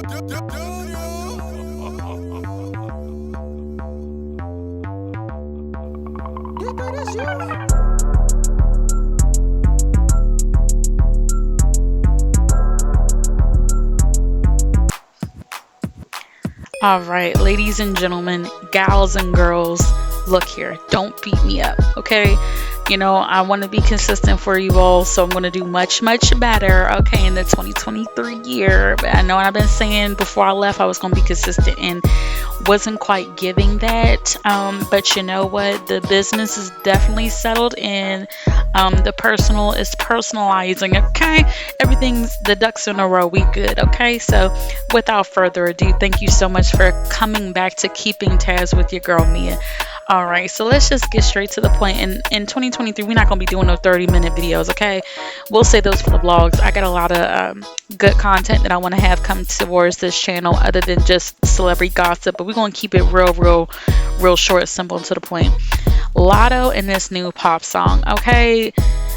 All right, ladies and gentlemen, gals and girls, look here. Don't beat me up, okay? You know, I want to be consistent for you all, so I'm going to do much, much better, okay, in the 2023 year. But I know I've been saying before I left I was going to be consistent and wasn't quite giving that. But you know what? The business is definitely settled in. The personal is personalizing, okay? Everything's the ducks in a row. We good, okay? So without further ado, thank you so much for coming back to Keeping Tabs with your girl Mia. All right, so let's just get straight to the point. In 2023, we're not gonna be doing no 30-minute videos, okay? We'll say those for the vlogs. I got a lot of good content that I want to have come towards this channel, other than just celebrity gossip. But we're gonna keep it real short, simple, and to the point. Latto and this new pop song, okay?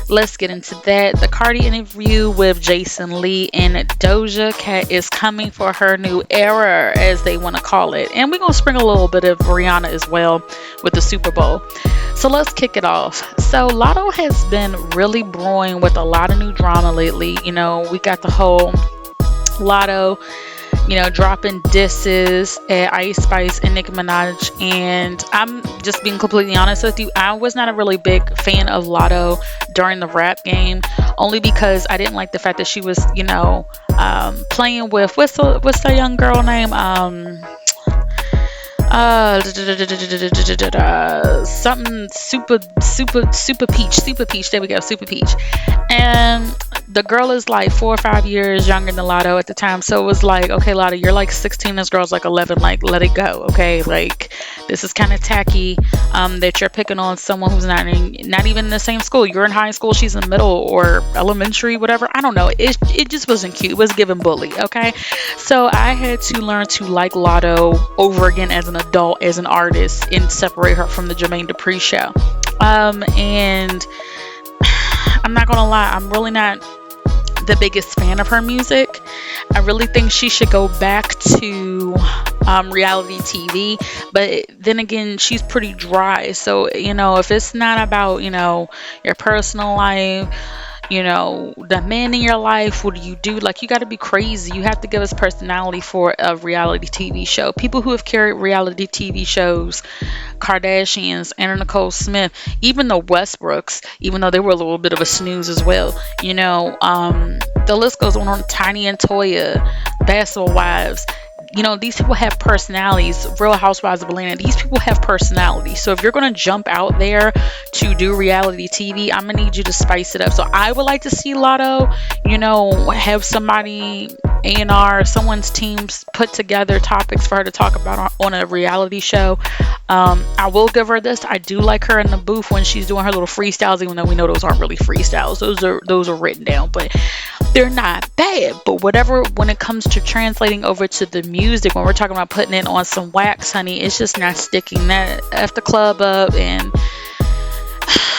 Let's get into that. The Cardi interview with Jason Lee and Doja Cat is coming for her new era, as they want to call it. And we're going to spring a little bit of Rihanna as well with the Super Bowl. So let's kick it off. So Latto has been really brewing with a lot of new drama lately. You know, we got the whole Latto, you know, dropping disses at Ice Spice and Nicki Minaj. And I'm just being completely honest with you, I was not a really big fan of Latto during the rap game, only because I didn't like the fact that she was, you know, playing with what's the young girl name? Something super peach, there we go, super peach. And the girl is like 4 or 5 years younger than Latto at the time, so it was like, okay, Latto, you're like 16, this girl's like 11, like let it go, okay? Like, this is kind of tacky, that you're picking on someone who's not even in the same school. You're in high school, she's in middle or elementary, whatever. I don't know, it just wasn't cute. It was giving bully, okay? So I had to learn to like Latto over again as an adult, as an artist, and separate her from the Jermaine Dupri show. And I'm not gonna lie, I'm really not the biggest fan of her music. I really think she should go back to reality TV, but then again, she's pretty dry. So, you know, if it's not about, you know, your personal life, you know, the men in your life, what do you do? Like, you got to be crazy. You have to give us personality for a reality TV show. People who have carried reality TV shows, Kardashians, Anna Nicole Smith, even the Westbrooks, even though they were a little bit of a snooze as well, you know, the list goes on. Tiny and Toya, Basketball Wives. You know, these people have personalities. Real Housewives of Atlanta, these people have personality. So if you're going to jump out there to do reality TV, I'm going to need you to spice it up. So I would like to see Latto, you know, have somebody, A&R, someone's teams put together topics for her to talk about on a reality show. I will give her this. I do like her in the booth when she's doing her little freestyles, even though we know those aren't really freestyles. Those are written down, but they're not bad. But whatever, when it comes to translating over to the music, when we're talking about putting it on some wax, honey, it's just not sticking. That F the club up, and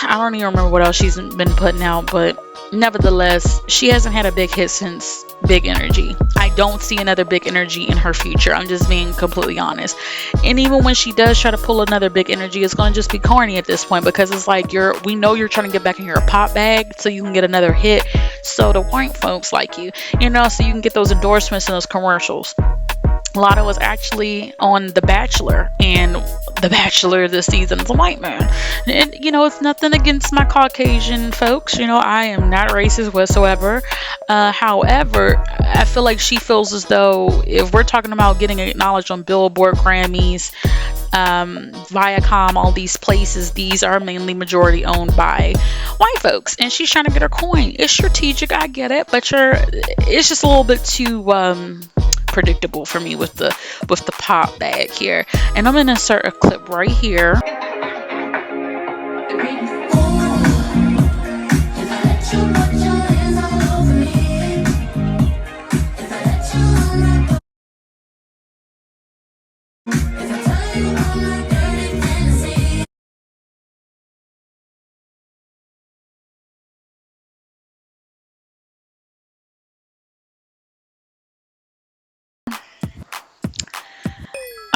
I don't even remember what else she's been putting out, but nevertheless, she hasn't had a big hit since Big Energy. I don't see another Big Energy in her future. I'm just being completely honest. And even when she does try to pull another Big Energy, it's going to just be corny at this point, because it's like, we know you're trying to get back in your pop bag so you can get another hit, so the white folks like you, you know, so you can get those endorsements and those commercials. Latto was actually on The Bachelor, and The Bachelor this season is a white man. And, you know, it's nothing against my Caucasian folks. You know, I am not racist whatsoever. However, I feel like she feels as though if we're talking about getting acknowledged on Billboard, Grammys, Viacom, all these places, these are mainly majority owned by white folks, and she's trying to get her coin. It's strategic, I get it, but it's just a little bit too predictable for me with the pop bag here. And I'm gonna insert a clip right here.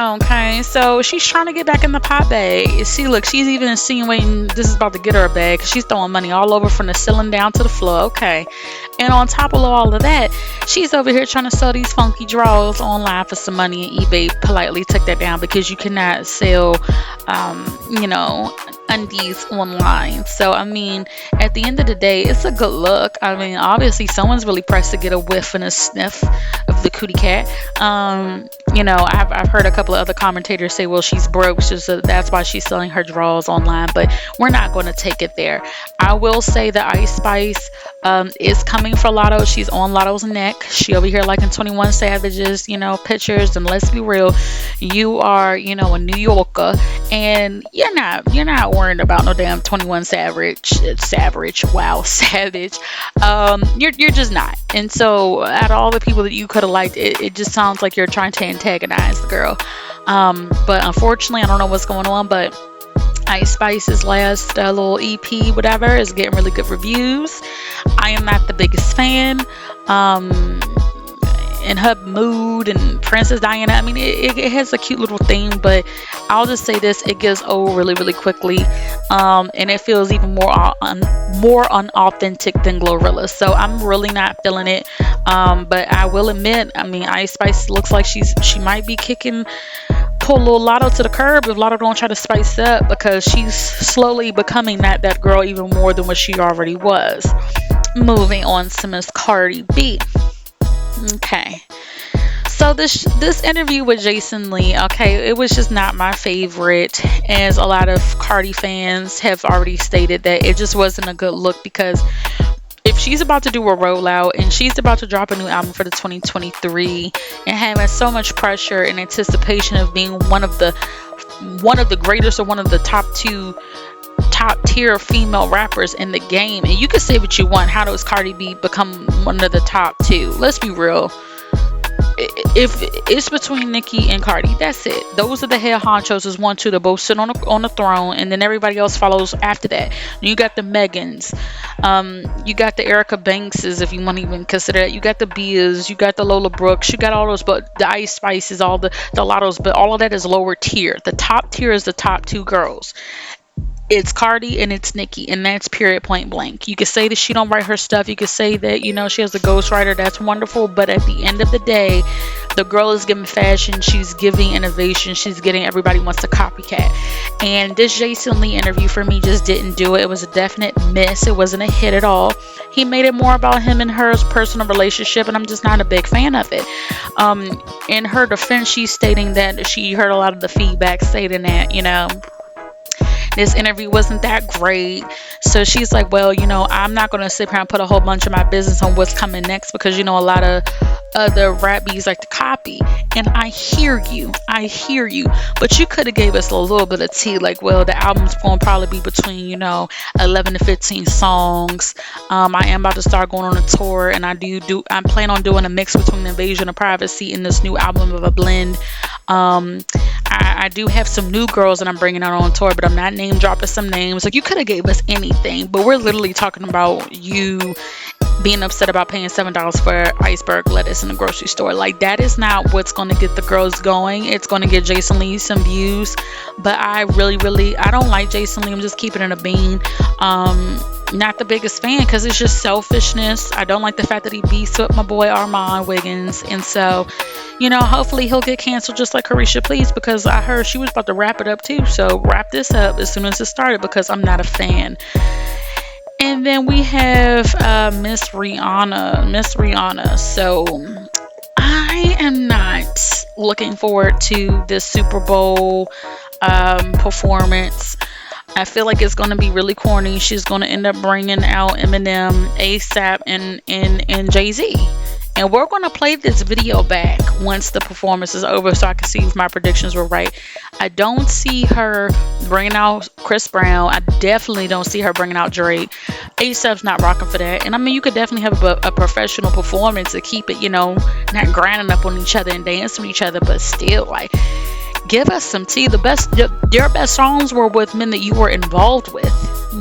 Okay, so she's trying to get back in the pot bag. See, look, she's even insinuating this is about to get her a bag because she's throwing money all over from the ceiling down to the floor. Okay, and on top of all of that, she's over here trying to sell these funky drawers online for some money, and eBay politely took that down because you cannot sell, you know, undies online. So I mean, at the end of the day, it's a good look. I mean, obviously someone's really pressed to get a whiff and a sniff of the cootie cat. You know, I've heard a couple of other commentators say, well, she's broke, so that's why she's selling her drawers online, but we're not going to take it there. I will say that Ice Spice is coming for Latto. She's on Latto's neck. She over here liking 21 Savage's, you know, pictures. And let's be real, you are, you know, a New Yorker, and you're not worrying about no damn 21 Savage. Wow, Savage. You're just not. And so, out of all the people that you could have liked, it just sounds like you're trying to antagonize the girl. But unfortunately, I don't know what's going on, but Ice Spice's last little EP, whatever, is getting really good reviews. I am not the biggest fan. In her mood and Princess Diana, I mean, it has a cute little theme, but I'll just say this: it gets old really, really quickly, and it feels even more unauthentic than Glorilla. So I'm really not feeling it. But I will admit, I mean, Ice Spice looks like she might be pull little Latto to the curb if Latto don't try to spice up, because she's slowly becoming that girl even more than what she already was. Moving on to Miss Cardi B. Okay, so this interview with Jason Lee, okay, it was just not my favorite, as a lot of Cardi fans have already stated that it just wasn't a good look, because if she's about to do a rollout and she's about to drop a new album for the 2023 and having so much pressure and anticipation of being one of the greatest, or one of the top tier female rappers in the game, and you can say what you want, how does Cardi B become one of the top two? Let's be real. If it's between Nicki and Cardi, that's it. Those are the head honchos. Is 1, 2. They both sit on the throne, and then everybody else follows after that. You got the Megans, you got the Erica Bankses, if you want to even consider that. You got the Beas, you got the Lola Brooks, you got all those, but the Ice Spices, all the Lattos, but all of that is lower tier. The top tier is the top two girls. It's Cardi and it's Nicki, and that's period, point blank. You could say that she don't write her stuff. You could say that, you know, she has a ghostwriter. That's wonderful. But at the end of the day, the girl is giving fashion. She's giving innovation. She's getting everybody wants to copycat. And this Jason Lee interview for me just didn't do it. It was a definite miss. It wasn't a hit at all. He made it more about him and her personal relationship, and I'm just not a big fan of it. In her defense, she's stating that she heard a lot of the feedback stating that, you know, this interview wasn't that great. So she's like, well, you know, I'm not going to sit here and put a whole bunch of my business on what's coming next, because, you know, a lot of other rap bees like to copy. And I hear you. But you could have gave us a little bit of tea. Like, well, the album's going to probably be between, you know, 11 to 15 songs. I am about to start going on a tour, and I'm planning on doing a mix between Invasion of Privacy and this new album of a blend. I do have some new girls that I'm bringing out on tour, but I'm not name dropping some names. Like, you could have gave us anything, but we're literally talking about you being upset about paying $7 for iceberg lettuce in the grocery store. Like, that is not what's going to get the girls going. It's going to get Jason Lee some views, but I don't like Jason Lee. I'm just keeping it a bean. Not the biggest fan, because it's just selfishness. I don't like the fact that he beats up my boy Armand Wiggins, and so, you know, hopefully he'll get canceled just like Carisha Please, because I heard she was about to wrap it up too. So wrap this up as soon as it started, because I'm not a fan. And then we have Miss Rihanna. So I am not looking forward to this Super Bowl performance. I feel like it's going to be really corny. She's going to end up bringing out Eminem, ASAP, and Jay-Z. And we're going to play this video back once the performance is over, so I can see if my predictions were right. I don't see her bringing out Chris Brown. I definitely don't see her bringing out Drake. ASAP's not rocking for that. And I mean, you could definitely have a professional performance to keep it, you know, not grinding up on each other and dancing with each other, but still, like, give us some tea. Your best songs were with men that you were involved with.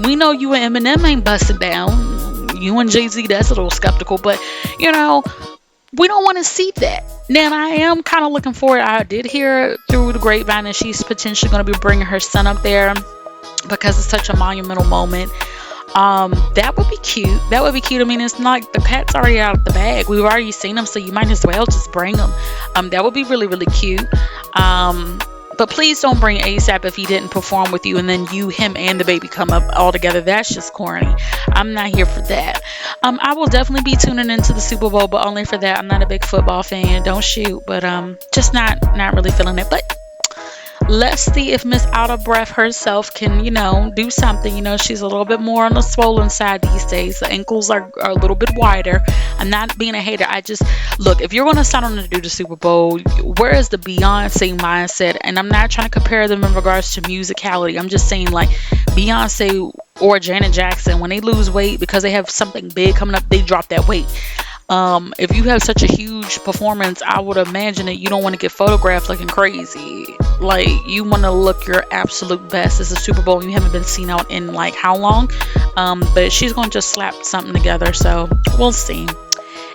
We know you and Eminem ain't busting down. You and Jay-Z, that's a little skeptical, but, you know, We don't want to see that. Now, I am kind of looking forward. I did hear through the grapevine that she's potentially going to be bringing her son up there because it's such a monumental moment. That would be cute. That would be cute. I mean, it's not like the cat's already out of the bag. We've already seen them, so you might as well just bring them. That would be really, really cute. But please don't bring ASAP if he didn't perform with you and then you, him, and the baby come up all together. That's just corny. I'm not here for that. I will definitely be tuning into the Super Bowl, but only for that. I'm not a big football fan. Don't shoot, but just not really feeling it. But let's see if Miss Out of Breath herself can, do something. She's a little bit more on the swollen side these days. The ankles are a little bit wider. I'm not being a hater. I just, look, if you're going to sign on to do the Super Bowl, where is the Beyonce mindset? And I'm not trying to compare them in regards to musicality. I'm just saying, like, Beyonce or Janet Jackson, when they lose weight because they have something big coming up, they drop that weight. If you have such a huge performance, I would imagine that you don't want to get photographed looking crazy. Like, you want to look your absolute best. It's a Super Bowl and you haven't been seen out in like how long? But she's going to just slap something together, so we'll see.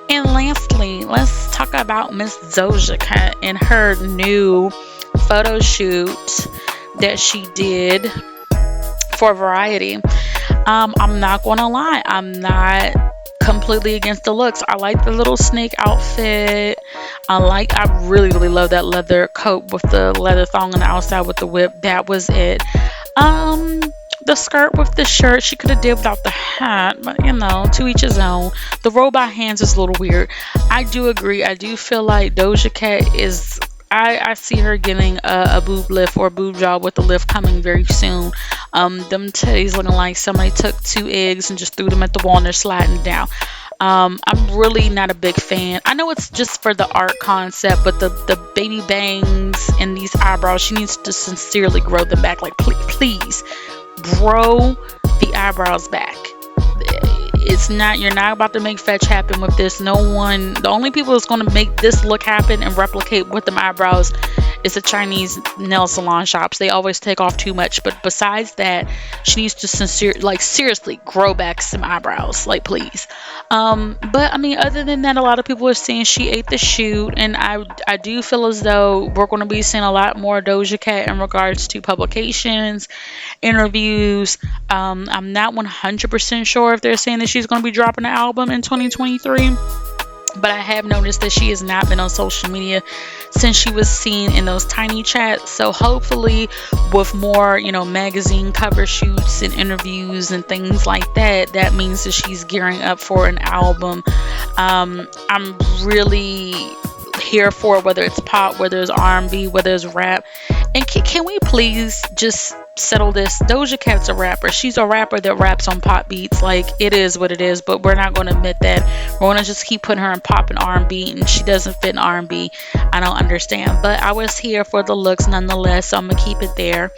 And lastly, let's talk about Miss Doja Cat and her new photo shoot that she did for Variety. I'm not going to lie, I'm not completely against the looks. I like the little snake outfit. I really, really love that leather coat with the leather thong on the outside with the whip. That was it. The skirt with the shirt, she could have did without the hat, but to each his own. The robot hands is a little weird. I do agree. I do feel like Doja Cat is, I see her getting a boob lift or a boob job with the lift coming very soon. Them titties looking like somebody took 2 eggs and just threw them at the wall and they're sliding down. I'm really not a big fan. I know it's just for the art concept, but the baby bangs and these eyebrows, she needs to sincerely grow them back. Like, please grow the eyebrows back. You're not about to make fetch happen with this. The only people that's going to make this look happen and replicate with them eyebrows is the Chinese nail salon shops. They always take off too much. But besides that, she needs to seriously grow back some eyebrows. Like, please. But I mean, other than that, a lot of people are saying she ate the shoot, and I do feel as though we're going to be seeing a lot more Doja Cat in regards to publications, interviews. I'm not 100% sure if they're saying that she's going to be dropping an album in 2023. But I have noticed that she has not been on social media since she was seen in those tiny chats. So hopefully with more, magazine cover shoots and interviews and things like that, that means that she's gearing up for an album. I'm really here for it, whether it's pop, whether it's R&B, whether it's rap. And can we please just settle this? Doja Cat's a rapper. She's a rapper that raps on pop beats. Like, it is what it is, but we're not going to admit that. We're going to just keep putting her in pop and R&B, and she doesn't fit in R&B. I don't understand, but I was here for the looks nonetheless, so I'm going to keep it there.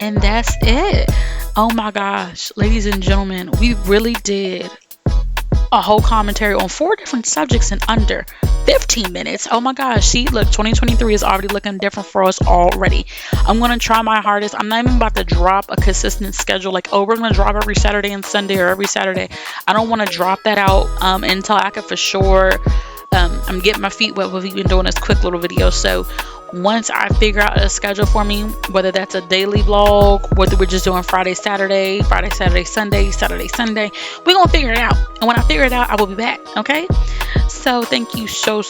And that's it. Oh my gosh, ladies and gentlemen, we really did a whole commentary on 4 different subjects in under 15 minutes. Oh my gosh, look, 2023 is already looking different for us already. I'm going to try my hardest. I'm not even about to drop a consistent schedule like, oh, we're going to drop every Saturday and Sunday or every Saturday. I don't want to drop that out until I can for sure. I'm getting my feet wet with even doing this quick little video. So once I figure out a schedule for me, whether that's a daily vlog, whether we're just doing Friday, Saturday, Sunday, Saturday, Sunday, we're going to figure it out. And when I figure it out, I will be back. Okay. So thank you so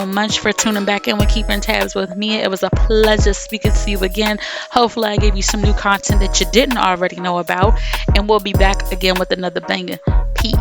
much for tuning back in with Keeping Tabs with me. It was a pleasure speaking to you again. Hopefully I gave you some new content that you didn't already know about. And we'll be back again with another banger. Peace.